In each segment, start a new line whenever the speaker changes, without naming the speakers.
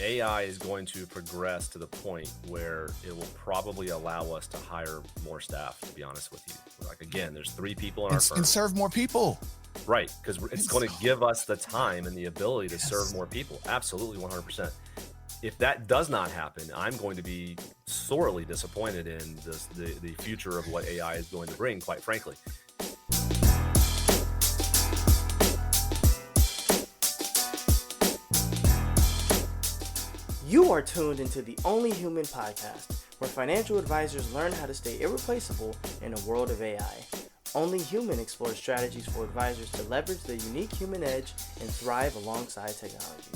AI is going to progress to the point where it will probably allow us to hire more staff, to be honest with you. Like, again, there's 3 people in our firm.
And serve more people.
Right, because it's going to give us the time and the ability to serve more people. Absolutely, 100%. If that does not happen, I'm going to be sorely disappointed in the future of what AI is going to bring, quite frankly.
You are tuned into the Only Human podcast, where financial advisors learn how to stay irreplaceable in a world of AI. Only Human explores strategies for advisors to leverage their unique human edge and thrive alongside technology.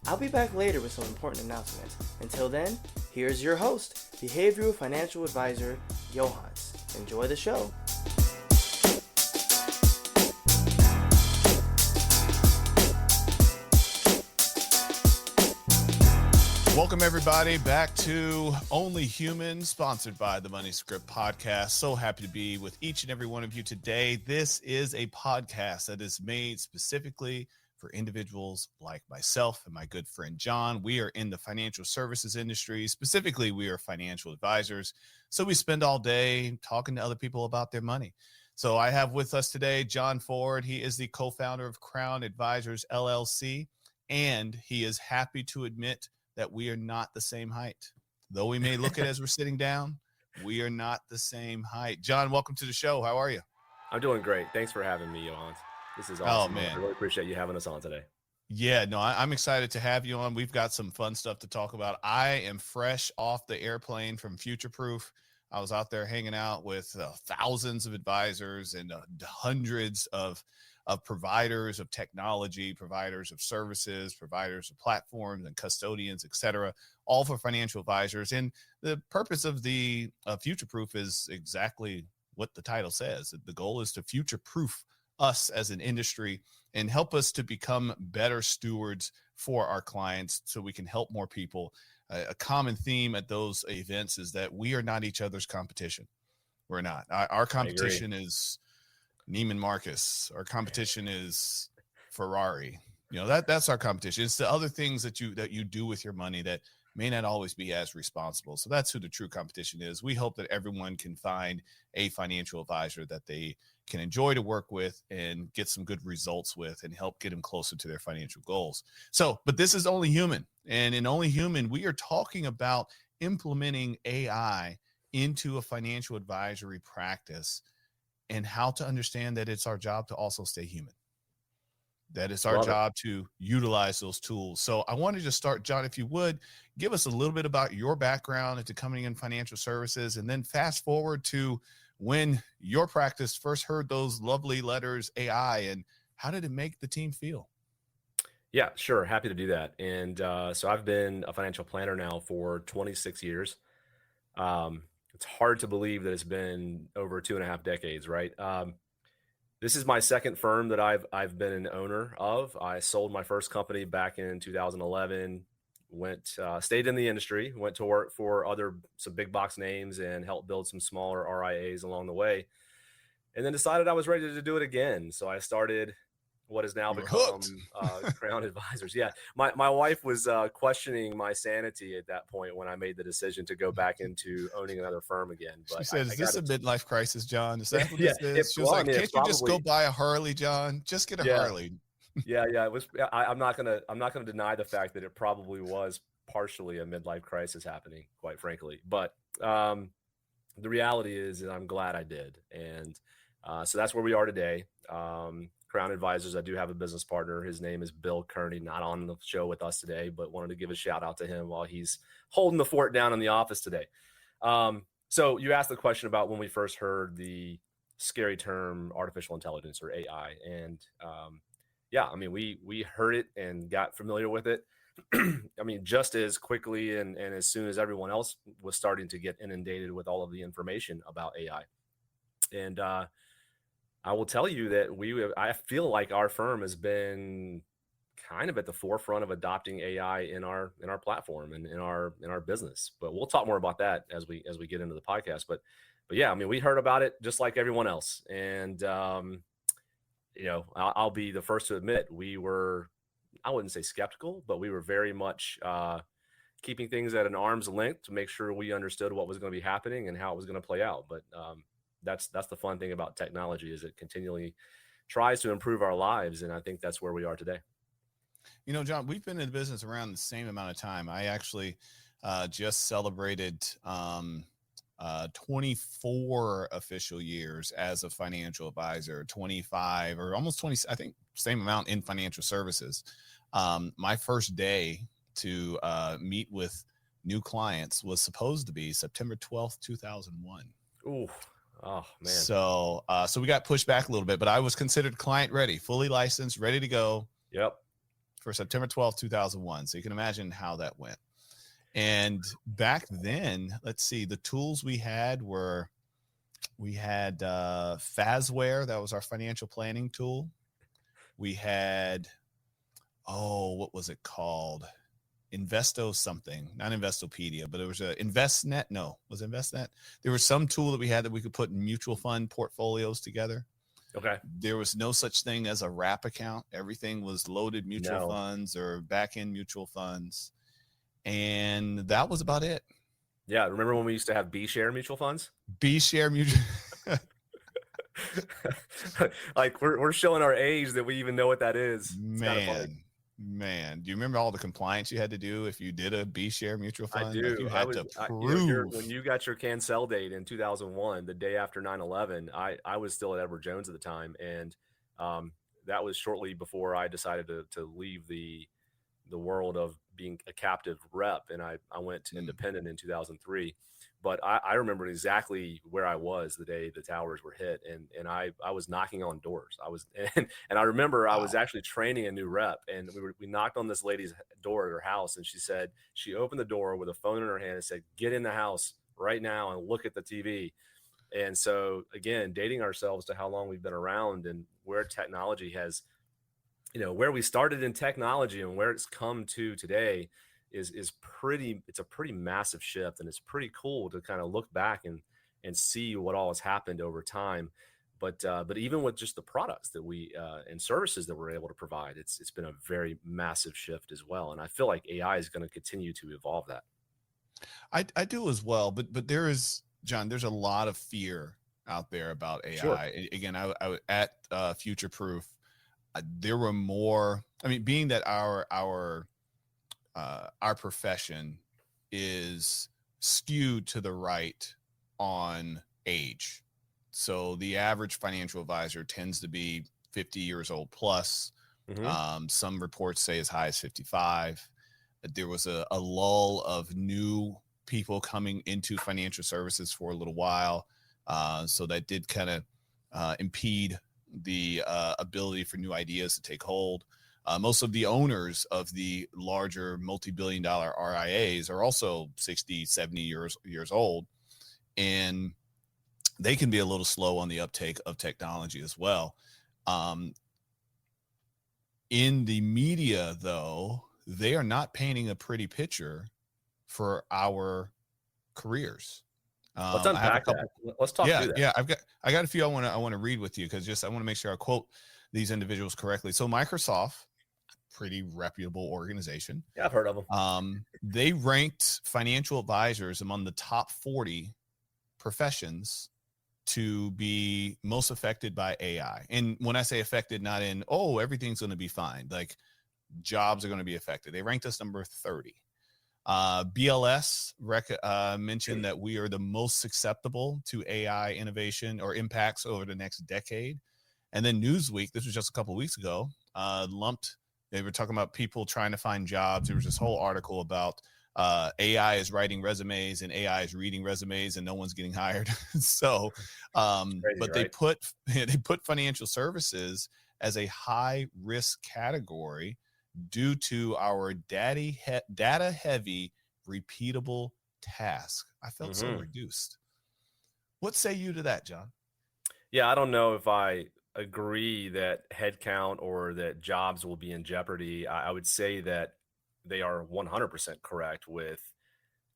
I'll be back later with some important announcements. Until then, here's your host, behavioral financial advisor, Yohance. Enjoy the show.
Welcome, everybody, back to Only Human, sponsored by the Money Script podcast. So happy to be with each and every one of you today. This is a podcast that is made specifically for individuals like myself and my good friend John. We are in the financial services industry. Specifically, we are financial advisors. So we spend all day talking to other people about their money. So I have with us today John Foard. He is the co-founder of Crown Advisors, LLC, and he is happy to admit that we are not the same height. Though we may look at it as we're sitting down, we are not the same height. John, welcome to the show. How are you?
I'm doing great. Thanks for having me, Yohance. This is awesome.
Oh, man.
I really appreciate you having us on today.
Yeah, no, I'm excited to have you on. We've got some fun stuff to talk about. I am fresh off the airplane from Future Proof. I was out there hanging out with thousands of advisors and hundreds of providers of technology, providers of services, providers of platforms and custodians, et cetera, all for financial advisors. And the purpose of the Future Proof is exactly what the title says. The goal is to future proof us as an industry and help us to become better stewards for our clients so we can help more people. A common theme at those events is that we are not each other's competition. We're not. Our competition is Neiman Marcus. Our competition is Ferrari. You know, that's our competition. It's the other things that you do with your money that may not always be as responsible. So that's who the true competition is. We hope that everyone can find a financial advisor that they can enjoy to work with and get some good results with and help get them closer to their financial goals. So, but this is Only Human. And in Only Human, we are talking about implementing AI into a financial advisory practice and how to understand that it's our job to also stay human. That it's our job to utilize those tools. So I wanted to start, John, if you would, give us a little bit about your background into coming in financial services, and then fast forward to when your practice first heard those lovely letters AI, and how did it make the team feel?
Yeah, sure. Happy to do that. And so I've been a financial planner now for 26 years. It's hard to believe that it's been over 2.5 decades, right? This is my second firm that I've been an owner of. I sold my first company back in 2011, stayed in the industry, went to work for some big box names and helped build some smaller RIAs along the way, and then decided I was ready to do it again. So I started what has now become Crown Advisors. Yeah, my wife was questioning my sanity at that point when I made the decision to go back into owning another firm again. But
she said, "Is this a midlife crisis, John? Is that what
yeah,
this is?" She was like, "Can't you just go buy a Harley, John? Just get a Harley."
Yeah, it was. I'm not gonna deny the fact that it probably was partially a midlife crisis happening, quite frankly. But the reality is that I'm glad I did, and so that's where we are today. Crown Advisors, I do have a business partner. His name is Bill Kearney, not on the show with us today, but wanted to give a shout out to him while he's holding the fort down in the office today. So you asked the question about when we first heard the scary term artificial intelligence or AI. And yeah, I mean, we heard it and got familiar with it. I mean, just as quickly and as soon as everyone else was starting to get inundated with all of the information about AI. And I will tell you that I feel like our firm has been kind of at the forefront of adopting AI in our platform and in our business. But we'll talk more about that as we get into the podcast. But yeah, I mean, we heard about it just like everyone else. And you know, I'll be the first to admit we were I wouldn't say skeptical, but we were very much keeping things at an arm's length to make sure we understood what was going to be happening and how it was going to play out. But that's the fun thing about technology, is it continually tries to improve our lives, and I think that's where we are today.
You know, John, we've been in the business around the same amount of time. I actually just celebrated 24 official years as a financial advisor, 25 or almost 20, I think same amount in financial services. My first day to meet with new clients was supposed to be September 12th, 2001.
Ooh, oh man.
So we got pushed back a little bit, but I was considered client ready, fully licensed, ready to go.
Yep.
For September 12th, 2001. So you can imagine how that went. And back then, let's see, the tools we had Fazware. That was our financial planning tool. We had, what was it called? Investo something, not Investopedia, but it was a InvestNet. No, was it InvestNet? There was some tool that we had that we could put mutual fund portfolios together.
Okay.
There was no such thing as a wrap account. Everything was loaded mutual funds or back-end mutual funds. And that was about it.
Yeah. Remember when we used to have B-share mutual funds?
B-share mutual.
Like we're showing our age that we even know what that is.
Man, do you remember all the compliance you had to do if you did a B-share mutual fund?
I do.
Like you had to
prove. When you got your cancel date in 2001, the day after 9/11, I was still at Edward Jones at the time, and that was shortly before I decided to leave the world of being a captive rep, and I went independent in 2003. But I remember exactly where I was the day the towers were hit, and I was knocking on doors. And I remember I was actually training a new rep, and we knocked on this lady's door at her house, and she opened the door with a phone in her hand and said, "Get in the house right now and look at the TV." And so again, dating ourselves to how long we've been around and where technology has, where we started in technology and where it's come to today is it's a pretty massive shift, and it's pretty cool to kind of look back and see what all has happened over time. But even with just the products that we and services that we're able to provide, it's been a very massive shift as well. And I feel like AI is going to continue to evolve that.
I do as well, but there is, John, there's a lot of fear out there about AI.
Sure.
Again, I at Future Proof, there were more. I mean, being that our profession is skewed to the right on age. So the average financial advisor tends to be 50 years old plus.
Mm-hmm.
Some reports say as high as 55. There was a lull of new people coming into financial services for a little while. So that did kind of impede the ability for new ideas to take hold. Most of the owners of the larger multi-billion-dollar RIAs are also 60, 70 years old, and they can be a little slow on the uptake of technology as well. In the media, though, they are not painting a pretty picture for our careers.
Let's unpack that. Let's talk through that.
Yeah, I got a few I want to read with you, because I want to make sure I quote these individuals correctly. So Microsoft, pretty reputable organization.
Yeah, I've heard of them.
They ranked financial advisors among the top 40 professions to be most affected by AI. And when I say affected, not in, everything's going to be fine, like jobs are going to be affected. They ranked us number 30. BLS mentioned that we are the most susceptible to AI innovation or impacts over the next decade. And then Newsweek, this was just a couple of weeks ago, they were talking about people trying to find jobs. There was this whole article about AI is writing resumes and AI is reading resumes and no one's getting hired. So,
crazy,
but
right?
they put financial services as a high risk category due to our data heavy, repeatable task. I felt so reduced. What say you to that, John?
Yeah, I don't know if I agree that headcount or that jobs will be in jeopardy. I would say that they are 100% correct with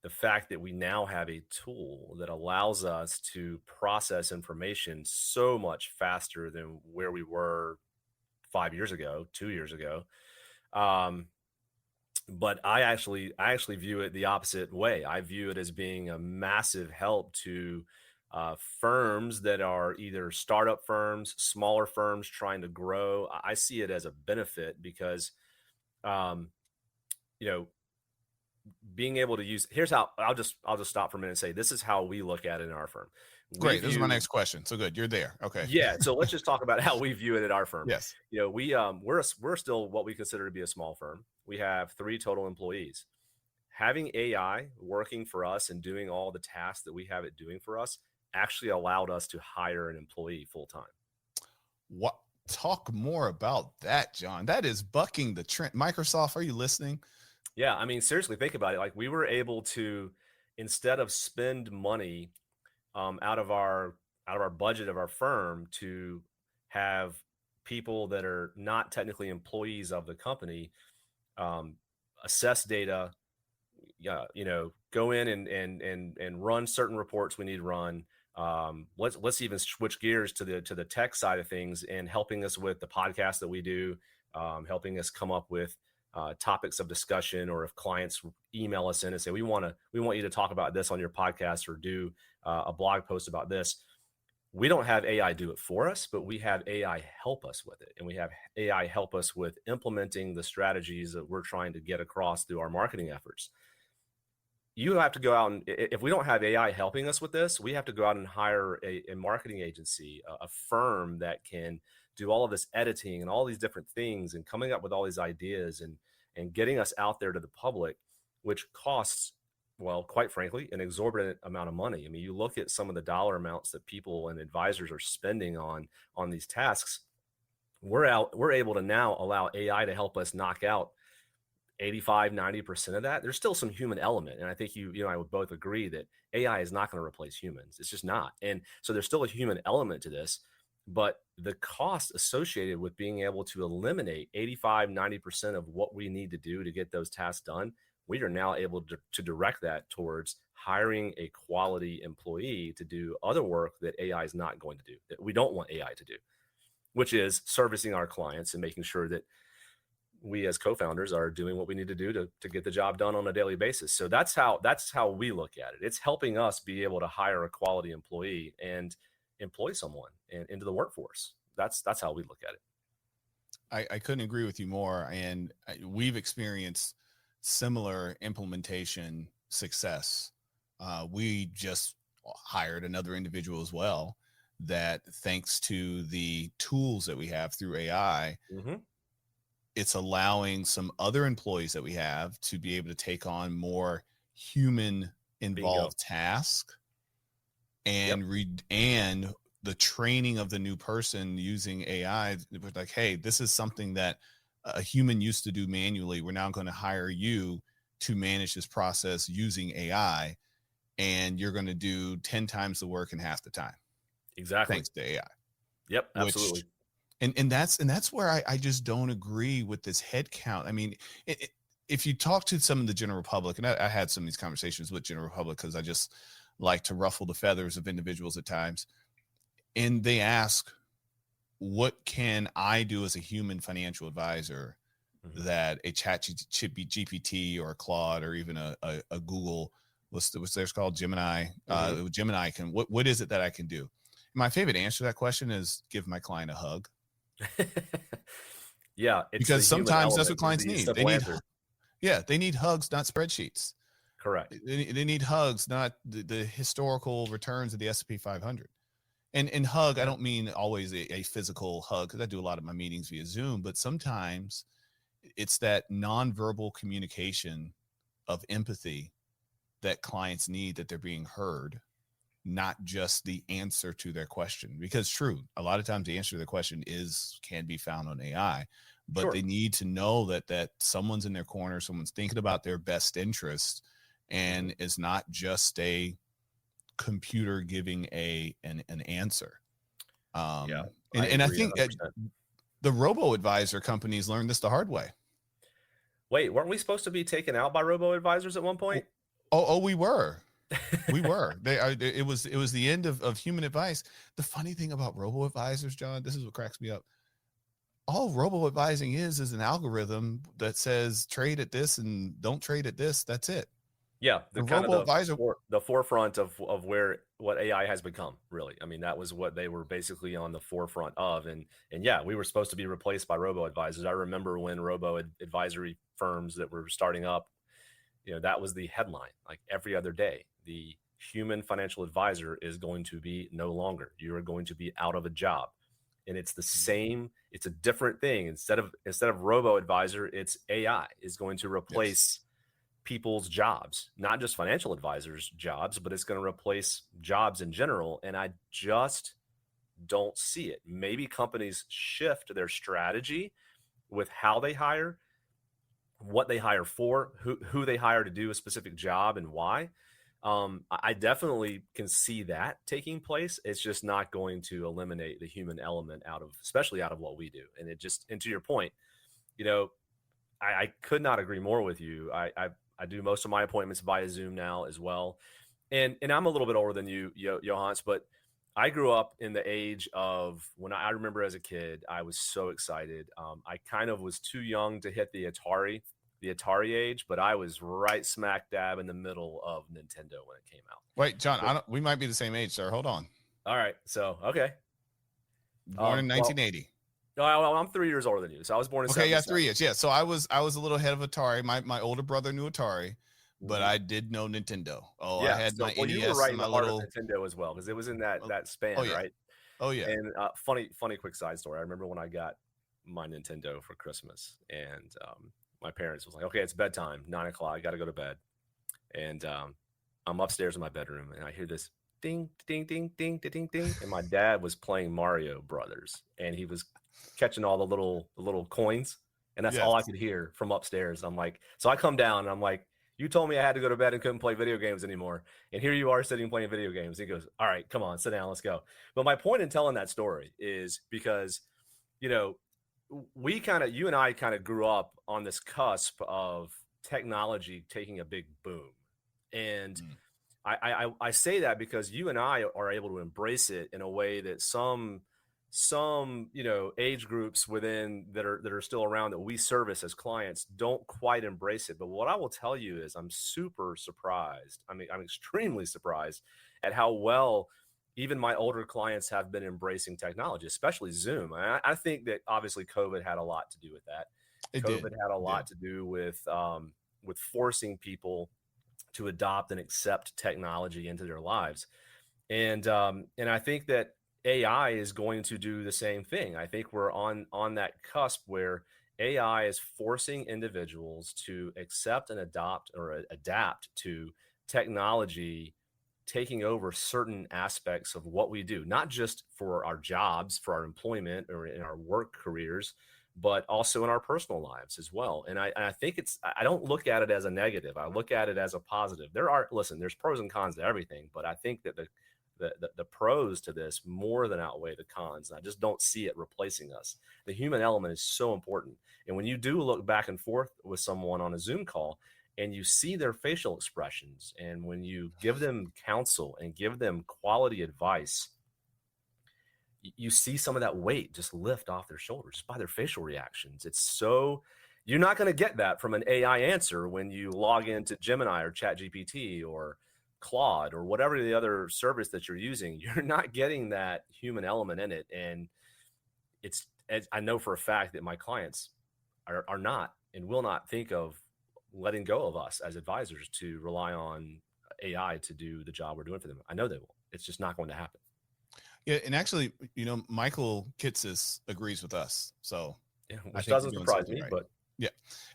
the fact that we now have a tool that allows us to process information so much faster than where we were 5 years ago, 2 years ago. But I actually view it the opposite way. I view it as being a massive help to firms that are either startup firms, smaller firms trying to grow. I see it as a benefit because, um, you know, being able to use, here's how I'll just stop for a minute and say, this is how we look at it in our firm. We
Great. This is my
view,
next question. So good. You're there. Okay.
yeah. So let's just talk about how we view it at our firm.
Yes.
You know, we're still what we consider to be a small firm. We have 3 total employees. Having AI working for us and doing all the tasks that we have it doing for us actually allowed us to hire an employee full time.
What? Talk more about that, John. That is bucking the trend. Microsoft, are you listening?
Yeah, I mean, seriously, think about it. Like, we were able to, instead of spend money out of our budget of our firm, to have people that are not technically employees of the company assess data, you know, go in and run certain reports we need to run. Let's even switch gears to the tech side of things, and helping us with the podcast that we do, helping us come up with topics of discussion, or if clients email us in and say, we want you to talk about this on your podcast, or do a blog post about this. We don't have AI do it for us, but we have AI help us with it. And we have AI help us with implementing the strategies that we're trying to get across through our marketing efforts. You have to go out and, if we don't have AI helping us with this, we have to go out and hire a marketing agency, a firm that can do all of this editing and all these different things, and coming up with all these ideas, and getting us out there to the public, which costs, well, quite frankly, an exorbitant amount of money. I mean, you look at some of the dollar amounts that people and advisors are spending on these tasks. We're able to now allow AI to help us knock out 85-90% of that. There's still some human element, and I think you and I would both agree that AI is not going to replace humans. It's just not. And so there's still a human element to this, but the cost associated with being able to eliminate 85-90% of what we need to do to get those tasks done, we are now able to direct that towards hiring a quality employee to do other work that AI is not going to do, that we don't want AI to do, which is servicing our clients and making sure that we as co-founders are doing what we need to do to get the job done on a daily basis. So that's how we look at it. It's helping us be able to hire a quality employee and employ someone into the workforce. That's how we look at it.
I couldn't agree with you more. And we've experienced similar implementation success. We just hired another individual as well, that thanks to the tools that we have through AI, it's allowing some other employees that we have to be able to take on more human involved tasks, and and the training of the new person using AI. Like, hey, this is something that a human used to do manually. We're now going to hire you to manage this process using AI, and you're going to do 10 times the work in half the time.
Exactly.
Thanks to AI.
Yep, absolutely.
And that's where I just don't agree with this head count. I mean, if you talk to some of the general public, and I had some of these conversations with general public because I just like to ruffle the feathers of individuals at times, and they ask, what can I do as a human financial advisor that a chat GPT or a Claude or even a Google, what's theirs called, Gemini, Gemini can, what is it that I can do? My favorite answer to that question is give my client a hug.
Yeah,
because sometimes that's what clients need. They need, they need hugs, not spreadsheets.
Correct.
They need hugs, not the historical returns of the S&P 500. And hug, I don't mean always a physical hug, because I do a lot of my meetings via Zoom, but sometimes it's that nonverbal communication of empathy that clients need, that they're being heard, not just the answer to their question. Because true, a lot of times the answer to the question can be found on AI, but they need to know that someone's in their corner, someone's thinking about their best interest, and is not just a computer giving an answer. And I think the robo-advisor companies learned this the hard way.
Wait, weren't we supposed to be taken out by robo-advisors at one point?
Oh, we were. We were. It was the end of human advice. The funny thing about robo-advisors, John, this is what cracks me up. all robo advising is an algorithm that says trade at this and don't trade at this. That's it.
Yeah,
The
kind
robo
of
advisor.
the forefront of what AI has become, really. I mean, that was what they were basically on the forefront of, and yeah, we were supposed to be replaced by robo advisors. I remember when advisory firms that were starting up, that was the headline. Like every other day, the human financial advisor is going to be no longer. You are going to be out of a job, and it's the same. It's a different thing. Instead of robo advisor, it's AI is going to replace people's jobs, not just financial advisors' jobs, but it's going to replace jobs in general. And I just don't see it. Maybe companies shift their strategy with how they hire, what they hire for, who they hire to do a specific job, and why. I definitely can see that taking place. It's just not going to eliminate the human element especially out of what we do. And to your point, I could not agree more with you. I do most of my appointments via Zoom now as well. And I'm a little bit older than you, Johannes, but I grew up in the age of when I remember as a kid, I was so excited. I kind of was too young to hit the Atari age, but I was right smack dab in the middle of Nintendo when it came out.
Wait, John, we might be the same age, sir. Hold on.
All right. So, okay.
Born in 1980.
Well, I'm 3 years older than you, so I was born in.
Okay, yeah, 3 years. Yeah, so I was a little ahead of Atari. My older brother knew Atari, but I did know Nintendo. Oh, yeah, I had my NES.
You were right in the heart of Nintendo as well, because it was in that span, right?
Oh yeah.
And funny quick side story. I remember when I got my Nintendo for Christmas, and my parents was like, "Okay, it's bedtime, 9:00. I got to go to bed." And I'm upstairs in my bedroom, and I hear this ding, ding, ding, ding, ding, ding, ding, and my dad was playing Mario Brothers, and he was catching all the little coins, and that's all I could hear from upstairs. I'm like, so I come down and I'm like, you told me I had to go to bed and couldn't play video games anymore, and here you are sitting playing video games. He goes, all right, come on, sit down, let's go. But my point in telling that story is because you and I kind of grew up on this cusp of technology taking a big boom, and I say that because you and I are able to embrace it in a way that some age groups within that are still around that we service as clients don't quite embrace it. But what I will tell you is I'm super surprised. I mean, I'm extremely surprised at how well even my older clients have been embracing technology, especially Zoom. I think that obviously COVID had a lot to do with that. COVID had a lot to do with forcing people to adopt and accept technology into their lives. And I think that AI is going to do the same thing. I think we're on that cusp where AI is forcing individuals to accept and adopt or adapt to technology taking over certain aspects of what we do, not just for our jobs, for our employment or in our work careers, but also in our personal lives as well. And I think I don't look at it as a negative. I look at it as a positive. There's pros and cons to everything, but I think that the pros to this more than outweigh the cons. And I just don't see it replacing us. The human element is so important. And when you do look back and forth with someone on a Zoom call and you see their facial expressions, and when you give them counsel and give them quality advice, you see some of that weight just lift off their shoulders just by their facial reactions. You're not going to get that from an AI answer when you log into Gemini or ChatGPT or Claude or whatever the other service that you're using. You're not getting that human element in it. And I know for a fact that my clients are not and will not think of letting go of us as advisors to rely on AI to do the job we're doing for them. I know they will. It's just not going to happen.
Yeah, and actually, Michael Kitces agrees with us. So
yeah, which doesn't surprise me, right. But
yeah.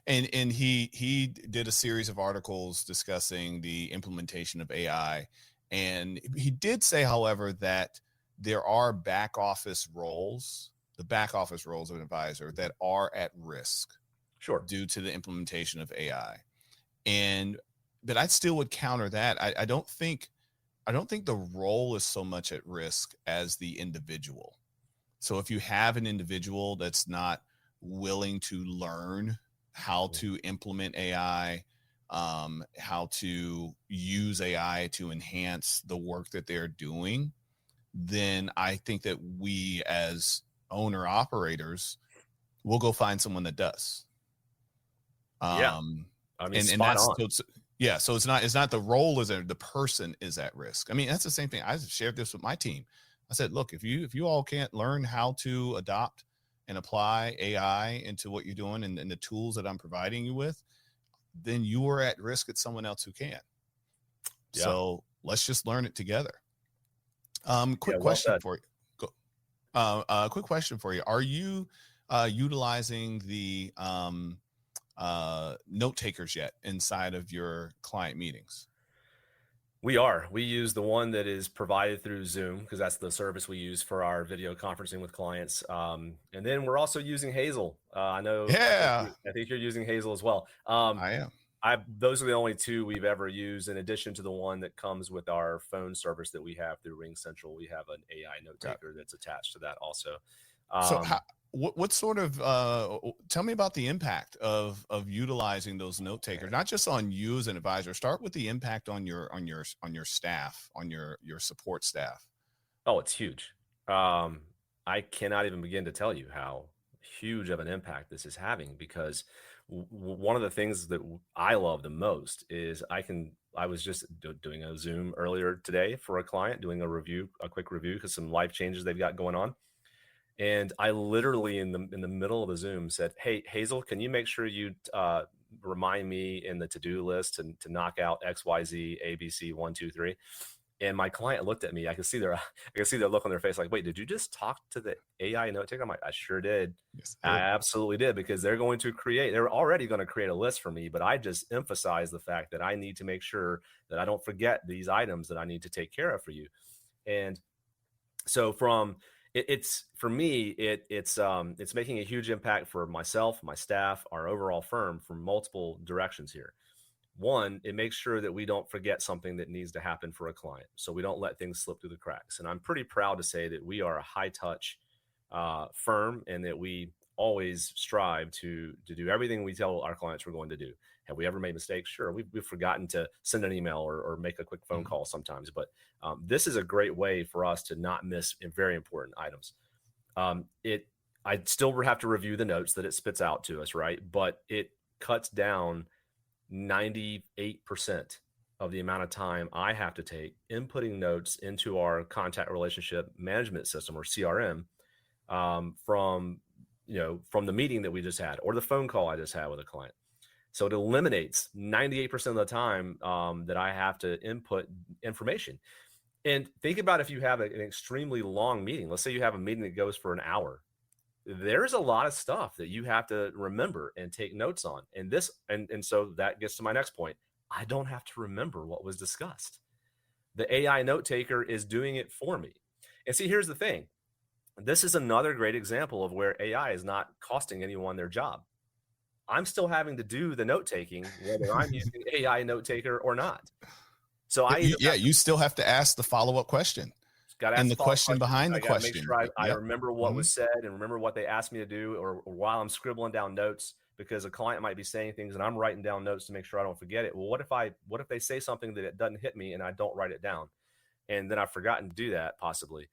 And he did a series of articles discussing the implementation of AI. And he did say, however, that there are back office roles, the back office roles of an advisor that are at risk.
Sure.
Due to the implementation of AI. But I still would counter that. I don't think the role is so much at risk as the individual. So if you have an individual that's not willing to learn how to implement AI, how to use AI to enhance the work that they're doing, then I think that we as owner operators we'll go find someone that does.
Yeah. I mean,
And
spot
that's,
on.
so it's not the role is there, the person is at risk. I mean, that's the same thing. I shared this with my team. I said, look, if you all can't learn how to adopt and apply AI into what you're doing and the tools that I'm providing you with, then you are at risk at someone else who can.
Yeah.
So let's just learn it together. Quick
Well
question
said.
for you. Quick question for you. Are you utilizing the note takers yet inside of your client meetings?
We are. We use the one that is provided through Zoom because that's the service we use for our video conferencing with clients. And then we're also using Hazel. I know.
Yeah,
I think you're using Hazel as well.
I am.
Those are the only two we've ever used, in addition to the one that comes with our phone service that we have through Ring Central. We have an AI note taker that's attached to that also.
So what sort of tell me about the impact of utilizing those note takers, not just on you as an advisor. Start with the impact on your staff, on your support staff.
Oh, it's huge. I cannot even begin to tell you how huge of an impact this is having, because one of the things that I love the most is I was just doing a Zoom earlier today for a client, doing a quick review because some life changes they've got going on. And I literally in the middle of the Zoom said, "Hey, Hazel, can you make sure you remind me in the to-do list to knock out XYZ, ABC, 1, 2, 3?" And my client looked at me. I could see their look on their face, like, "Wait, did you just talk to the AI note taker?" I'm like, "I sure did.
Yes,
I absolutely did," because they're already going to create a list for me, but I just emphasize the fact that I need to make sure that I don't forget these items that I need to take care of for you. And so it's for me, it's making a huge impact for myself, my staff, our overall firm, from multiple directions here. One, it makes sure that we don't forget something that needs to happen for a client, so we don't let things slip through the cracks. And I'm pretty proud to say that we are a high touch firm, and that we always strive to do everything we tell our clients we're going to do. Have we ever made mistakes? Sure, we've forgotten to send an email or make a quick phone call sometimes, but this is a great way for us to not miss very important items. I still have to review the notes that it spits out to us, right? But it cuts down 98% of the amount of time I have to take inputting notes into our contact relationship management system, or CRM, from the meeting that we just had or the phone call I just had with a client. So it eliminates 98% of the time that I have to input information. And think about if you have an extremely long meeting. Let's say you have a meeting that goes for an hour. There's a lot of stuff that you have to remember and take notes on. And so that gets to my next point. I don't have to remember what was discussed. The AI note taker is doing it for me. And see, here's the thing. This is another great example of where AI is not costing anyone their job. I'm still having to do the note taking, whether I'm using AI note taker or not. So
you still have to ask the follow-up question. And the question behind the question.
Make sure I remember what was said and remember what they asked me to do, or while I'm scribbling down notes, because a client might be saying things and I'm writing down notes to make sure I don't forget it. Well, what if they say something that it doesn't hit me and I don't write it down, and then I've forgotten to do that possibly.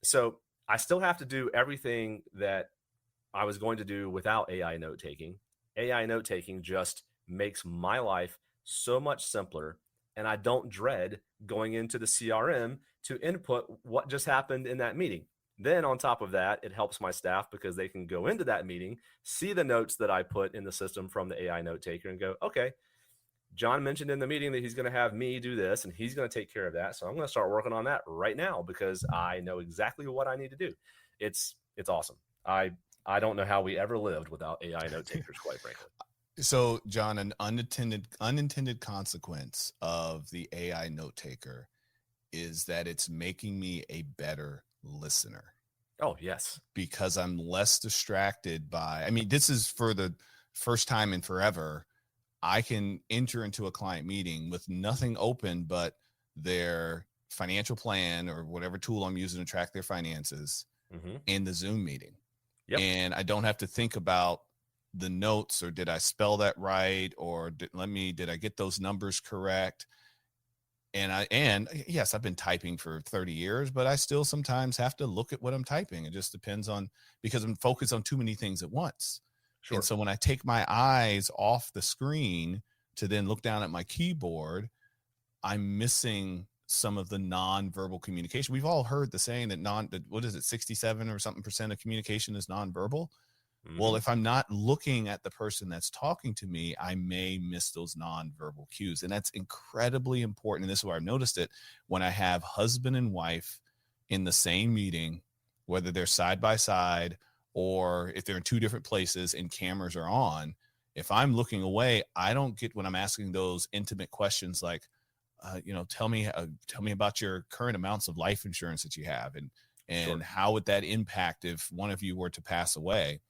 So I still have to do everything that I was going to do without AI note taking. AI note taking just makes my life so much simpler, and I don't dread going into the CRM to input what just happened in that meeting. Then on top of that, it helps my staff because they can go into that meeting, see the notes that I put in the system from the AI note taker, and go, okay, John mentioned in the meeting that he's going to have me do this and he's going to take care of that. So I'm going to start working on that right now because I know exactly what I need to do. It's awesome. I don't know how we ever lived without AI note takers, quite frankly.
So, John, an unintended consequence of the AI note taker is that it's making me a better listener.
Oh, yes.
Because I'm less distracted by, I mean, this is for the first time in forever. I can enter into a client meeting with nothing open but their financial plan or whatever tool I'm using to track their finances in the Zoom meeting.
Yep.
And I don't have to think about the notes, or did I spell that right? Or did I get those numbers correct? And yes, I've been typing for 30 years, but I still sometimes have to look at what I'm typing. It just depends on, because I'm focused on too many things at once.
Sure.
And so when I take my eyes off the screen to then look down at my keyboard, I'm missing some of the nonverbal communication. We've all heard the saying that what is it, 67 or something % of communication is nonverbal. Well, if I'm not looking at the person that's talking to me, I may miss those nonverbal cues. And that's incredibly important. And this is where I've noticed it when I have husband and wife in the same meeting, whether they're side by side or if they're in two different places and cameras are on. If I'm looking away, I don't get, when I'm asking those intimate questions like, tell me about your current amounts of life insurance that you have, and how would that impact if one of you were to pass away.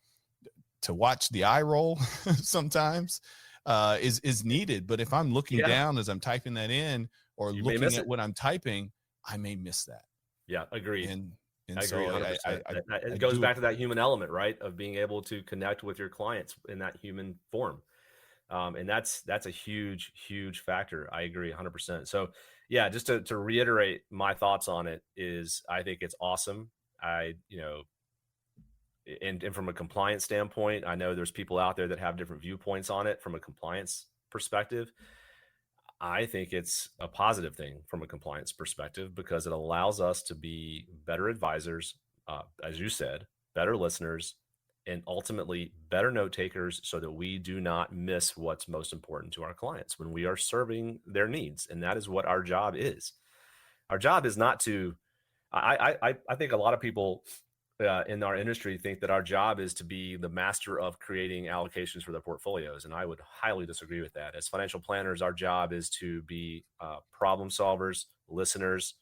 To watch the eye roll sometimes is needed. But if I'm looking down as I'm typing that in, or looking at what I'm typing, I may miss that.
Yeah, agreed.
And
I
so
agree 100%. It goes back to that human element, right? Of being able to connect with your clients in that human form. And that's a huge, huge factor. I agree 100%. So yeah, just to reiterate my thoughts on it is I think it's awesome. And from a compliance standpoint, I know there's people out there that have different viewpoints on it from a compliance perspective. I think it's a positive thing from a compliance perspective because it allows us to be better advisors, as you said, better listeners, and ultimately better note takers so that we do not miss what's most important to our clients when we are serving their needs. And that is what our job is. Our job is not to, I think a lot of people in our industry think that our job is to be the master of creating allocations for their portfolios. And I would highly disagree with that. As financial planners, our job is to be problem solvers, listeners,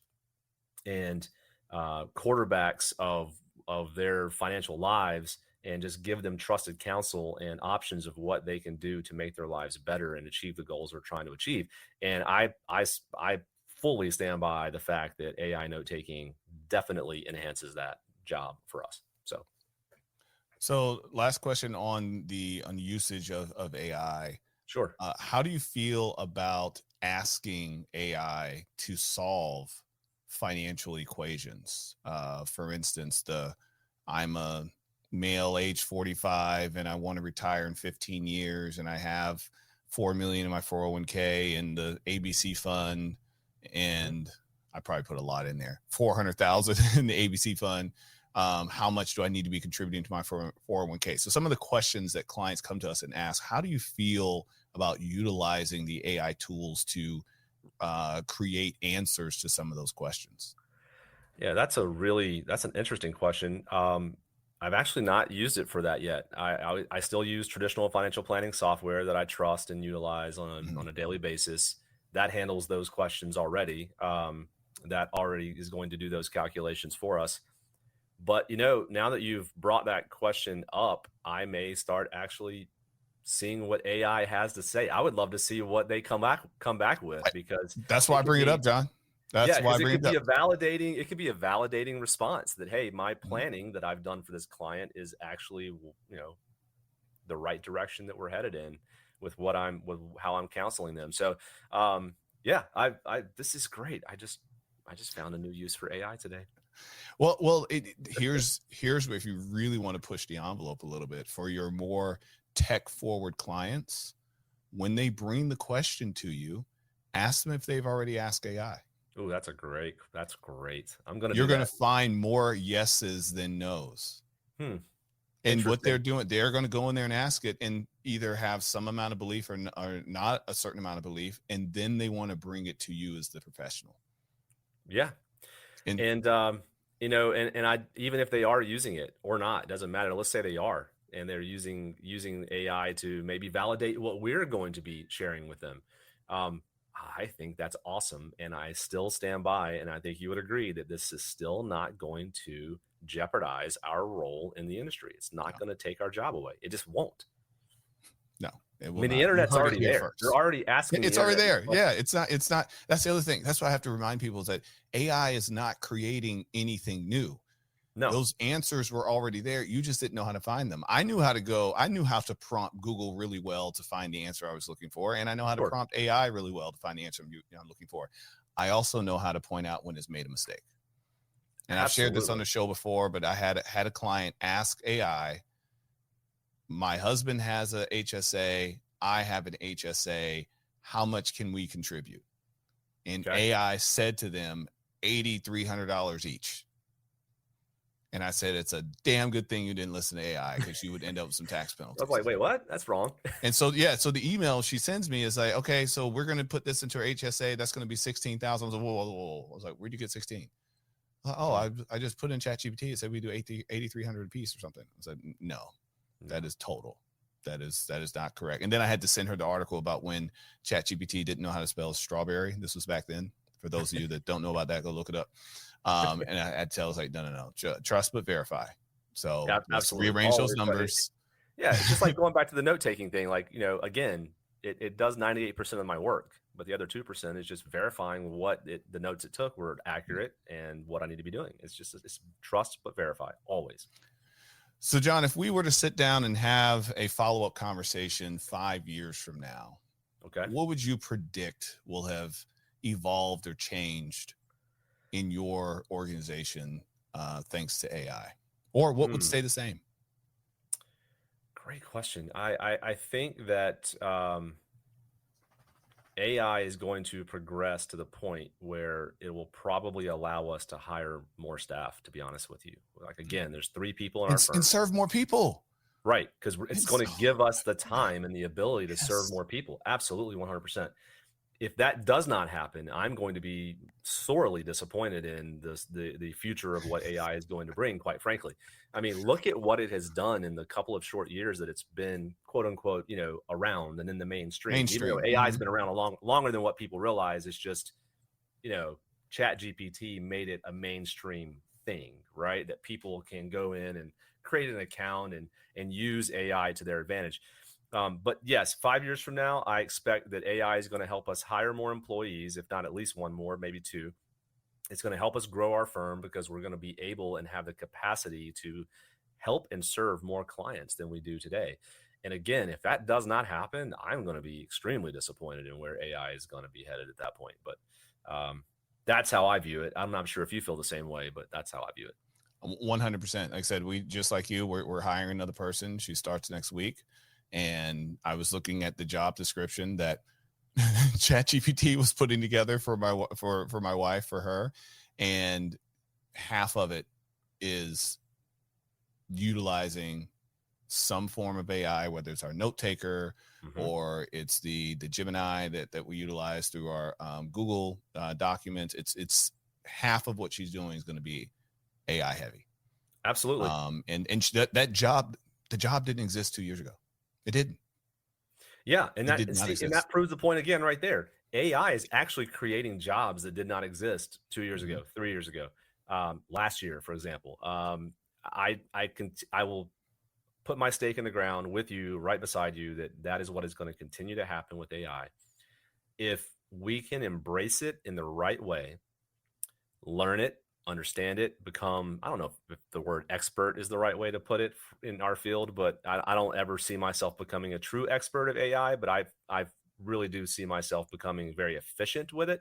and quarterbacks of their financial lives, and just give them trusted counsel and options of what they can do to make their lives better and achieve the goals they're trying to achieve. And I fully stand by the fact that AI note-taking definitely enhances that job for us. So
last question on the usage of AI.
Sure.
How do you feel about asking AI to solve financial equations? For instance, I'm a male age 45 and I want to retire in 15 years and I have 4 million in my 401k and the ABC fund, and I probably put a lot in there, 400,000 in the ABC fund. How much do I need to be contributing to my 401k? So some of the questions that clients come to us and ask, how do you feel about utilizing the AI tools to create answers to some of those questions?
Yeah, that's an interesting question. I've actually not used it for that yet. I still use traditional financial planning software that I trust and utilize on a daily basis. That handles those questions already. That already is going to do those calculations for us. But now that you've brought that question up, I may start actually seeing what AI has to say. I would love to see what they come back with, because
that's why I bring it up, John. That's why I bring it up.
It could be a validating response that, hey, my planning that I've done for this client is actually, the right direction that we're headed in with how I'm counseling them. So, this is great. I just found a new use for AI today.
Well, here's where, if you really want to push the envelope a little bit for your more tech forward clients, when they bring the question to you, ask them if they've already asked AI.
Oh, that's great.
You're going to find more yeses than nos. And what they're doing, they're going to go in there and ask it and either have some amount of belief or not a certain amount of belief. And then they want to bring it to you as the professional.
Yeah. And even if they are using it or not, it doesn't matter. Let's say they are, and they're using AI to maybe validate what we're going to be sharing with them. I think that's awesome. And I still stand by, and I think you would agree that this is still not going to jeopardize our role in the industry. It's not going to take our job away. It just won't.
No.
I mean, the internet's already there. They're already asking.
It's already there. Yeah, it's not. That's the other thing. That's what I have to remind people, is that AI is not creating anything new. No, those answers were already there. You just didn't know how to find them. I knew how to prompt Google really well to find the answer I was looking for. And I know how to prompt AI really well to find the answer I'm looking for. I also know how to point out when it's made a mistake. And I've shared this on the show before, but I had a client ask AI, my husband has a HSA, I have an HSA, how much can we contribute? And AI said to them, $8,300 each. And I said, it's a damn good thing you didn't listen to AI, because you would end up with some tax penalties.
I was like, wait, what? That's wrong.
And so, so the email she sends me is like, okay, so we're going to put this into our HSA. That's going to be 16,000. I was like, whoa. I was like, where'd you get 16? Oh, I just put in ChatGPT. It said we do 8,300 a piece or something. I said, no, that is total. That is not correct. And then I had to send her the article about when ChatGPT didn't know how to spell strawberry. This was back then. For those of you that don't know about that, go look it up. And I had to tell us like, no, trust but verify. So let's rearrange those numbers.
Yeah, it's just like going back to the note-taking thing. Like, again, it does 98% of my work, but the other 2% is just verifying the notes it took were accurate and what I need to be doing. It's trust but verify always.
So, John, if we were to sit down and have a follow-up conversation 5 years from now, what would you predict will have evolved or changed in your organization thanks to AI? Or what would stay the same?
Great question. I think that AI is going to progress to the point where it will probably allow us to hire more staff, to be honest with you. Like, again, there's 3 people in our firm.
And serve more people.
Right, because it's going to give us the time and the ability to serve more people. Absolutely, 100%. If that does not happen, I'm going to be sorely disappointed in the future of what AI is going to bring, quite frankly. I mean, look at what it has done in the couple of short years that it's been, quote unquote, around and in the mainstream. Even though AI has been around longer than what people realize, it's just, Chat GPT made it a mainstream thing, right? That people can go in and create an account and use AI to their advantage. But yes, 5 years from now, I expect that AI is going to help us hire more employees, if not at least one more, maybe 2. It's going to help us grow our firm because we're going to be able and have the capacity to help and serve more clients than we do today. And again, if that does not happen, I'm going to be extremely disappointed in where AI is going to be headed at that point. But that's how I view it. I'm not sure if you feel the same way, but that's how I view it.
100%. Like I said, we, just like you, we're hiring another person. She starts next week. And I was looking at the job description that ChatGPT was putting together for my wife, for her, and half of it is utilizing some form of AI, whether it's our note taker or it's the Gemini that we utilize through our Google documents. It's half of what she's doing is going to be AI heavy.
Absolutely.
And the job didn't exist 2 years ago. It didn't.
Yeah, and that proves the point again right there. AI is actually creating jobs that did not exist 2 years ago, 3 years ago, last year, for example. I will put my stake in the ground with you, right beside you, that is what is going to continue to happen with AI. If we can embrace it in the right way, learn it, understand it, become, I don't know if the word expert is the right way to put it in our field, but I don't ever see myself becoming a true expert of AI, but I really do see myself becoming very efficient with it.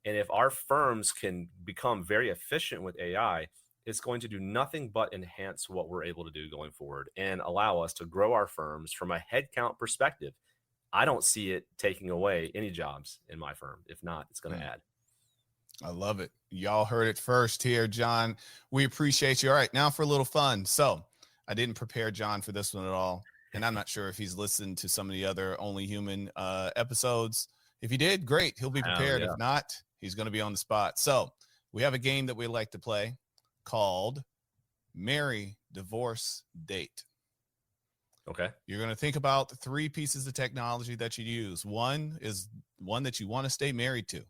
And if our firms can become very efficient with AI, it's going to do nothing but enhance what we're able to do going forward and allow us to grow our firms from a headcount perspective. I don't see it taking away any jobs in my firm. If not, it's going to add.
I love it. Y'all heard it first here, John. We appreciate you. All right, now for a little fun. So I didn't prepare John for this one at all. And I'm not sure if he's listened to some of the other Only Human episodes. If he did, great. He'll be prepared. If not, he's going to be on the spot. So we have a game that we like to play called Marry, Divorce, Date.
Okay.
You're going to think about the 3 pieces of technology that you use. One is one that you want to stay married to.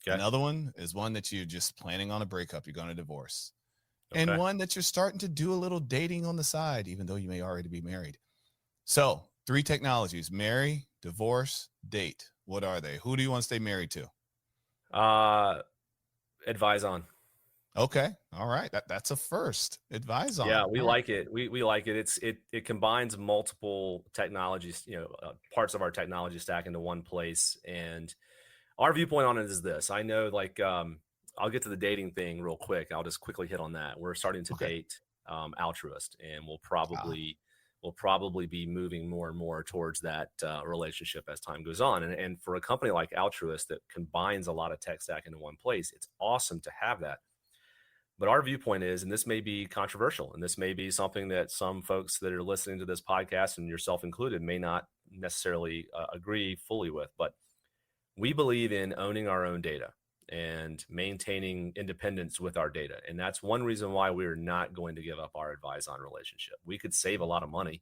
Okay. Another one is one that you're just planning on a breakup. You're going to divorce. Okay. And one that you're starting to do a little dating on the side, even though you may already be married. So 3 technologies: marry, divorce, date. What are they? Who do you want to stay married to?
Advise on.
Okay. All right. That's a first. Advise on.
Yeah, we like it. We like it. It combines multiple technologies, parts of our technology stack into one place. And Our viewpoint on it is this. I know, like, I'll get to the dating thing real quick. I'll just quickly hit on that. We're starting to
Okay.
date altruist, and
Ah,
we'll probably be moving more and more towards that relationship as time goes on. And for a company like Altruist that combines a lot of tech stack into one place, it's awesome to have that. But our viewpoint is, and this may be controversial, and this may be something that some folks that are listening to this podcast, and yourself included, may not necessarily agree fully with, but we believe in owning our own data and maintaining independence with our data. And that's one reason why we're not going to give up our advise on relationship. We could save a lot of money.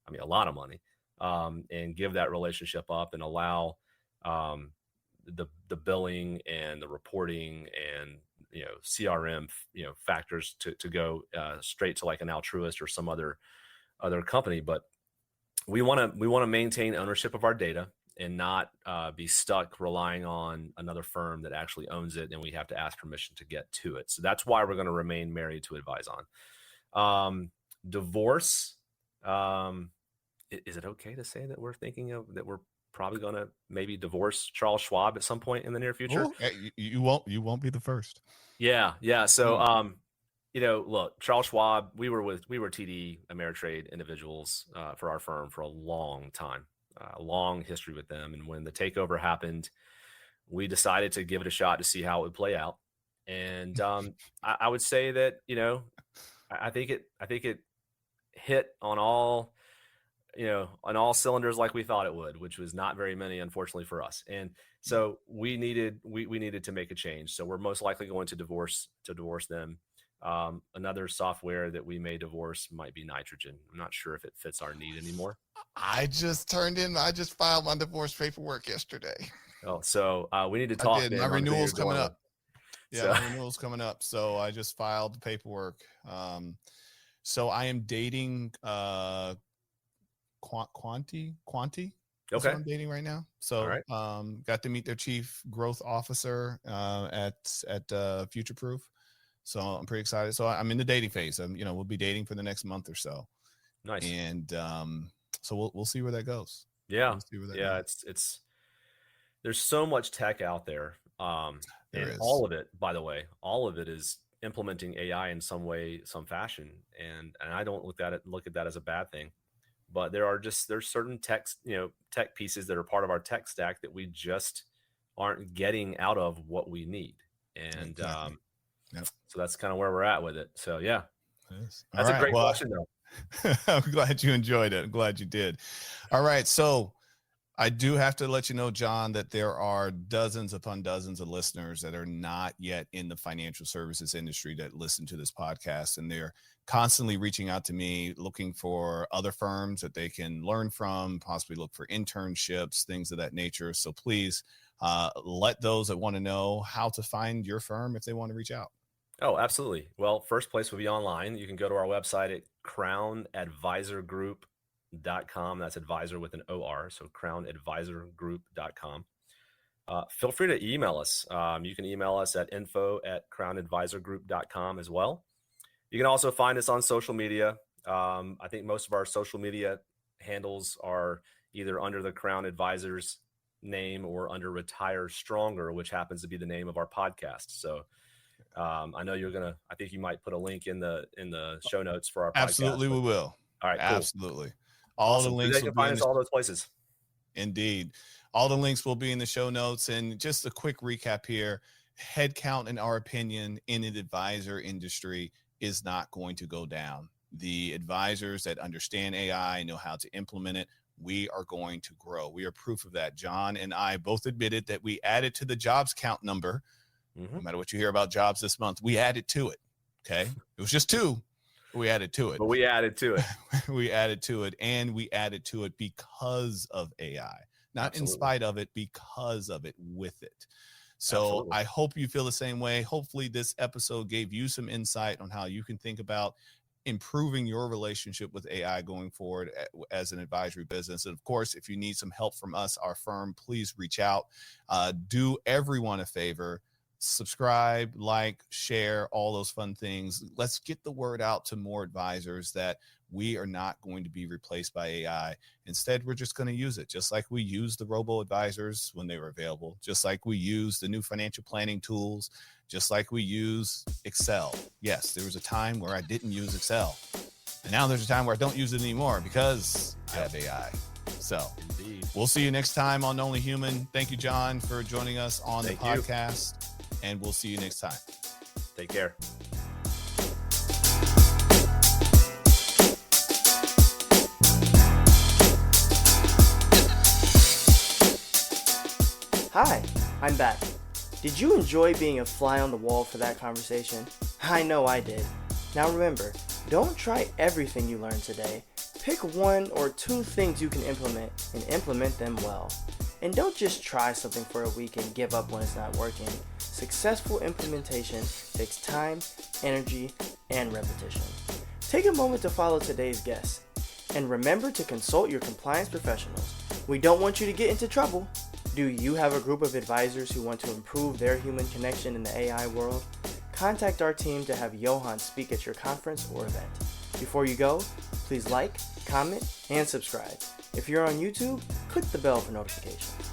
I mean, a lot of money, and give that relationship up and allow the billing and the reporting and CRM factors to go straight to like an altruist or some other company. But we want to maintain ownership of our data and not be stuck relying on another firm that actually owns it, and we have to ask permission to get to it. So that's why we're going to remain married to advise on. Divorce. Is it okay to say that we're thinking of that we're probably going to maybe divorce Charles Schwab at some point in the near future?
oh, you won't be the first.
Yeah. So,
Mm.
look, Charles Schwab, we were TD Ameritrade individuals for our firm for a long time, a long history with them. And when the takeover happened, we decided to give it a shot to see how it would play out. And I would say that, I think it hit on all cylinders like we thought it would, which was not very many, unfortunately, for us. And so we needed to make a change. So we're most likely going to divorce them. Another software that we may divorce might be Nitrogen. I'm not sure if it fits our need anymore.
I just filed my divorce paperwork yesterday.
Oh, so we need to talk.
I did. My renewal's coming up. Yeah,
So.
my renewal's coming up. So I just filed the paperwork. So I am dating Quanti. That's
Okay.
what I'm dating right now. So
All right.
got to meet their chief growth officer at Future Proof. So I'm pretty excited. So I'm in the dating phase. We'll be dating for the next month or so.
Nice.
And so we'll see where that goes.
Yeah.
We'll see where that goes.
It's there's so much tech out there.
There
and
is.
all of it, by the way, all of it is implementing AI in some way, some fashion. And I don't look at that as a bad thing. But there's certain tech pieces that are part of our tech stack that we just aren't getting out of what we need. And
Exactly. Yep.
So that's kind of where we're at with it. So yeah,
yes.
That's a great question though.
I'm glad you enjoyed it. I'm glad you did. All right. So I do have to let you know, John, that there are dozens upon dozens of listeners that are not yet in the financial services industry that listen to this podcast. And they're constantly reaching out to me, looking for other firms that they can learn from, possibly look for internships, things of that nature. So please let those that want to know how to find your firm if they want to reach out.
Oh, absolutely. Well, first place will be online. You can go to our website at crownadvisorgroup.com. That's advisor with an OR. So crownadvisorgroup.com. Feel free to email us. You can email us at info@crownadvisorgroup.com as well. You can also find us on social media. I think most of our social media handles are either under the Crown Advisors name or under Retire Stronger, which happens to be the name of our podcast. So I know I think you might put a link in the show notes for our podcast.
Absolutely, we will.
All right, cool.
Absolutely. All
awesome.
The links
will be find us all those places.
Indeed. All the links will be in the show notes. And just a quick recap here. Headcount, in our opinion, in the advisor industry is not going to go down. The advisors that understand AI, know how to implement it, we are going to grow. We are proof of that. John and I both admitted that we added to the jobs count number. No matter what you hear about jobs this month, we added to it. Okay. It was just 2. We added to it.
But we added to it.
We added to it, and we added to it because of AI, not Absolutely. In spite of it, because of it, with it. So Absolutely. I hope you feel the same way. Hopefully this episode gave you some insight on how you can think about improving your relationship with AI going forward as an advisory business. And of course, if you need some help from us, our firm, please reach out. Do everyone a favor. Subscribe, like, share, all those fun things. Let's get the word out to more advisors that We are not going to be replaced by AI. Instead, we're just going to use it, just like we used the robo-advisors when they were available, just like we use the new financial planning tools, just like we use Excel. Yes, there was a time where I didn't use Excel. And now there's a time where I don't use it anymore because I have AI. So we'll see you next time on Only Human. Thank you, John, for joining us on the podcast. And we'll see you next time.
Take care.
Hi, I'm back. Did you enjoy being a fly on the wall for that conversation? I know I did. Now remember, don't try everything you learned today. Pick 1 or 2 things you can implement and implement them well. And don't just try something for a week and give up when it's not working. Successful implementation takes time, energy, and repetition. Take a moment to follow today's guest. And remember to consult your compliance professionals. We don't want you to get into trouble. Do you have a group of advisors who want to improve their human connection in the AI world? Contact our team to have Yohance speak at your conference or event. Before you go, please like, comment, and subscribe. If you're on YouTube, click the bell for notifications.